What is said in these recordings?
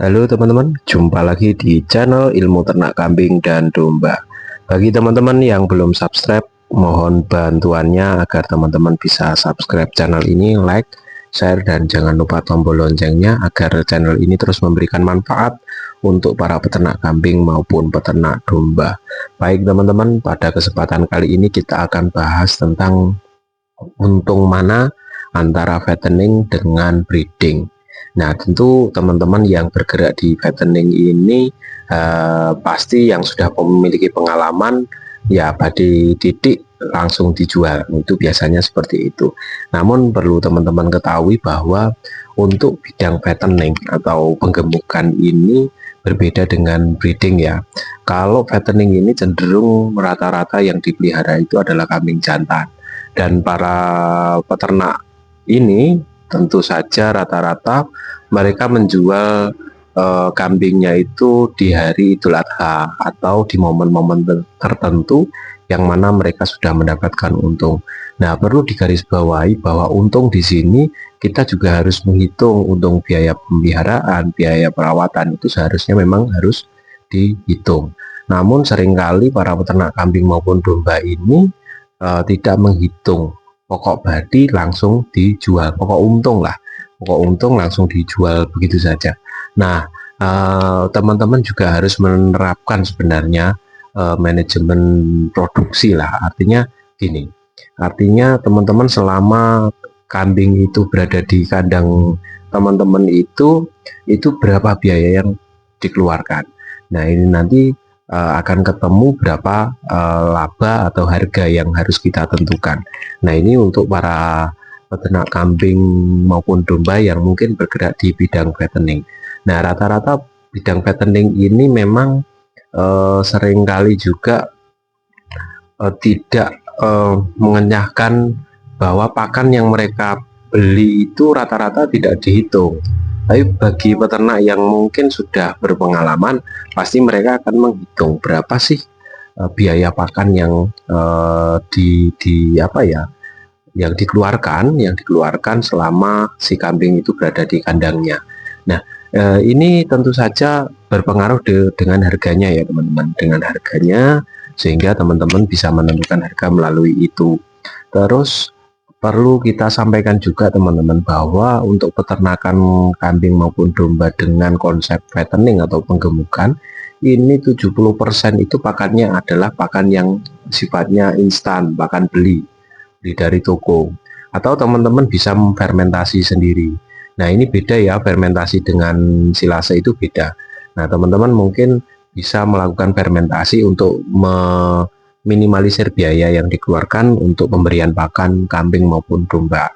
Halo teman-teman, jumpa lagi di channel Ilmu Ternak Kambing dan Domba. Bagi teman-teman yang belum subscribe, mohon bantuannya agar teman-teman bisa subscribe channel ini, like, share, dan jangan lupa tombol loncengnya agar channel ini terus memberikan manfaat untuk para peternak kambing maupun peternak domba. Baik teman-teman, pada kesempatan kali ini kita akan bahas tentang untung mana antara fattening dengan breeding. Nah, tentu teman-teman yang bergerak di fattening ini pasti yang sudah memiliki pengalaman ya pada titik langsung dijual, itu biasanya seperti itu. Namun perlu teman-teman ketahui bahwa untuk bidang fattening atau penggemukan ini berbeda dengan breeding ya. Kalau fattening ini cenderung rata-rata yang dipelihara itu adalah kambing jantan, dan para peternak ini tentu saja rata-rata mereka menjual kambingnya itu di hari Idul Adha atau di momen-momen tertentu yang mana mereka sudah mendapatkan untung. Nah, perlu digarisbawahi bahwa untung di sini kita juga harus menghitung untung biaya pemeliharaan, biaya perawatan, itu seharusnya memang harus dihitung. Namun seringkali para peternak kambing maupun domba ini tidak menghitung pokok badi langsung dijual, pokok untung langsung dijual begitu saja. Nah, teman-teman juga harus menerapkan sebenarnya manajemen produksi lah. Artinya gini, artinya teman-teman selama kambing itu berada di kandang teman-teman itu berapa biaya yang dikeluarkan. Nah, ini nanti akan ketemu berapa laba atau harga yang harus kita tentukan. Nah, ini untuk para peternak kambing maupun domba yang mungkin bergerak di bidang fattening. Nah, rata-rata bidang fattening ini memang seringkali juga tidak mengenyahkan, bahwa pakan yang mereka beli itu rata-rata tidak dihitung. Tapi bagi peternak yang mungkin sudah berpengalaman, pasti mereka akan menghitung berapa sih biaya pakan yang yang dikeluarkan selama si kambing itu berada di kandangnya. Nah, ini tentu saja berpengaruh dengan harganya ya teman-teman, dengan harganya, sehingga teman-teman bisa menentukan harga melalui itu. Terus perlu kita sampaikan juga teman-teman bahwa untuk peternakan kambing maupun domba dengan konsep fattening atau penggemukan ini 70% itu pakannya adalah pakan yang sifatnya instan, pakan beli dari toko, atau teman-teman bisa fermentasi sendiri. Nah, ini beda ya, fermentasi dengan silase itu beda. Nah, teman-teman mungkin bisa melakukan fermentasi untuk minimalisir biaya yang dikeluarkan untuk pemberian pakan kambing maupun domba.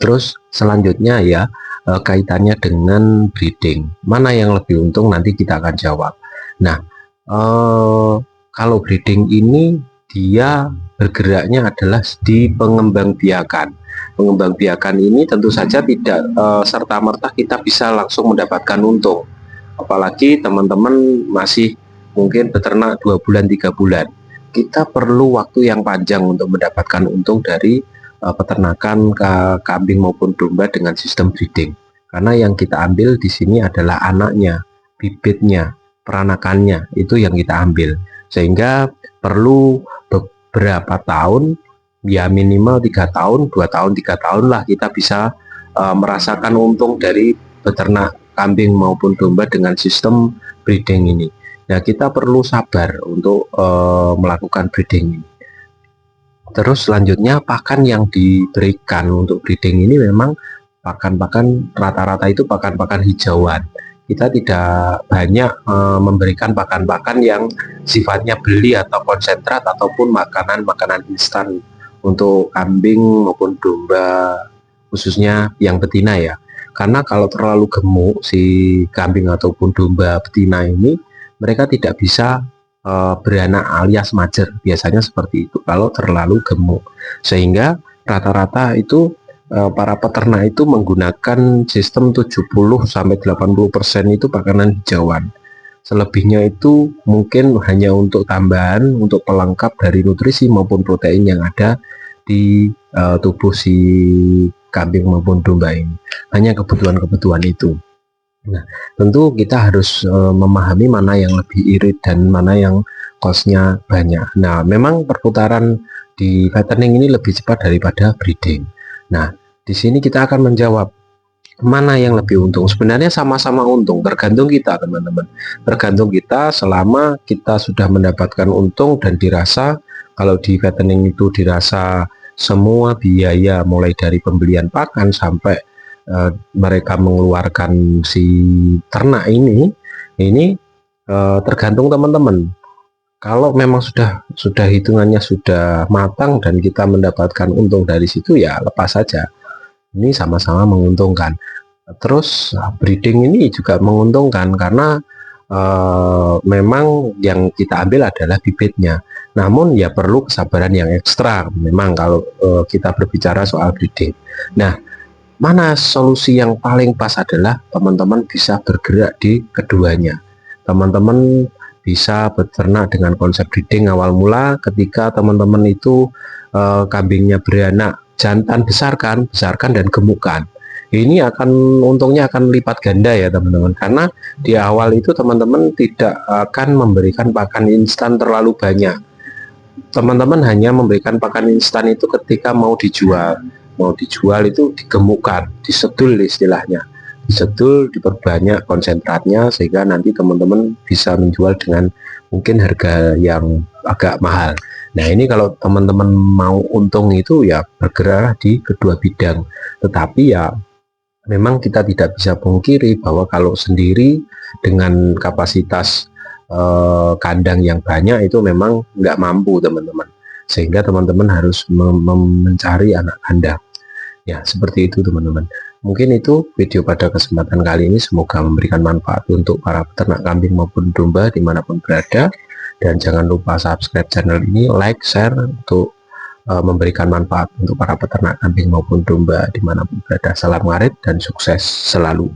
Terus selanjutnya ya, kaitannya dengan breeding, mana yang lebih untung nanti kita akan jawab. Nah, kalau breeding ini dia bergeraknya adalah di pengembangbiakan. Pengembangbiakan ini tentu saja tidak serta-merta kita bisa langsung mendapatkan untung, apalagi teman-teman masih mungkin beternak 2 bulan 3 bulan. Kita perlu waktu yang panjang untuk mendapatkan untung dari peternakan kambing maupun domba dengan sistem breeding, karena yang kita ambil di sini adalah anaknya, bibitnya, peranakannya, itu yang kita ambil, sehingga perlu beberapa tahun, ya minimal 3 tahun, 2 tahun, 3 tahun lah kita bisa merasakan untung dari beternak kambing maupun domba dengan sistem breeding ini. Nah, kita perlu sabar untuk melakukan breeding ini. Terus selanjutnya pakan yang diberikan untuk breeding ini memang pakan-pakan rata-rata itu pakan-pakan hijauan. Kita tidak banyak memberikan pakan-pakan yang sifatnya beli atau konsentrat ataupun makanan-makanan instan untuk kambing maupun domba, khususnya yang betina ya. Karena kalau terlalu gemuk si kambing ataupun domba betina ini, mereka tidak bisa beranak alias majer, biasanya seperti itu kalau terlalu gemuk, sehingga rata-rata itu para peternak itu menggunakan sistem 70-80% itu pakanan hijauan. Selebihnya itu mungkin hanya untuk tambahan, untuk pelengkap dari nutrisi maupun protein yang ada di tubuh si kambing maupun domba ini, hanya kebutuhan-kebutuhan itu. Nah, tentu kita harus memahami mana yang lebih irit dan mana yang cost-nya banyak. Nah, memang perputaran di fattening ini lebih cepat daripada breeding. Nah, di sini kita akan menjawab mana yang lebih untung. Sebenarnya sama-sama untung, tergantung kita teman-teman. Tergantung kita selama kita sudah mendapatkan untung dan dirasa, kalau di fattening itu dirasa semua biaya mulai dari pembelian pakan sampai mereka mengeluarkan si ternak ini tergantung teman-teman. Kalau memang sudah hitungannya sudah matang dan kita mendapatkan untung dari situ, ya lepas saja. Ini sama-sama menguntungkan. Terus breeding ini juga menguntungkan karena memang yang kita ambil adalah bibitnya. Namun ya perlu kesabaran yang ekstra memang kalau kita berbicara soal breeding. Nah, mana solusi yang paling pas adalah teman-teman bisa bergerak di keduanya. Teman-teman bisa beternak dengan konsep breeding awal mula ketika teman-teman itu kambingnya beranak jantan, besarkan dan gemukkan. Ini akan untungnya akan lipat ganda ya teman-teman, karena di awal itu teman-teman tidak akan memberikan pakan instan terlalu banyak. Teman-teman hanya memberikan pakan instan itu ketika mau dijual itu digemukkan, disedul istilahnya, disedul, diperbanyak konsentratnya sehingga nanti teman-teman bisa menjual dengan mungkin harga yang agak mahal. Nah, ini kalau teman-teman mau untung itu ya bergerak di kedua bidang, tetapi ya memang kita tidak bisa pungkiri bahwa kalau sendiri dengan kapasitas kandang yang banyak itu memang nggak mampu teman-teman, sehingga teman-teman harus mencari anak kandang. Ya, seperti itu teman-teman. Mungkin itu video pada kesempatan kali ini, semoga memberikan manfaat untuk para peternak kambing maupun domba dimanapun berada. Dan jangan lupa subscribe channel ini, like, share untuk memberikan manfaat untuk para peternak kambing maupun domba dimanapun berada. Salam ngarit dan sukses selalu.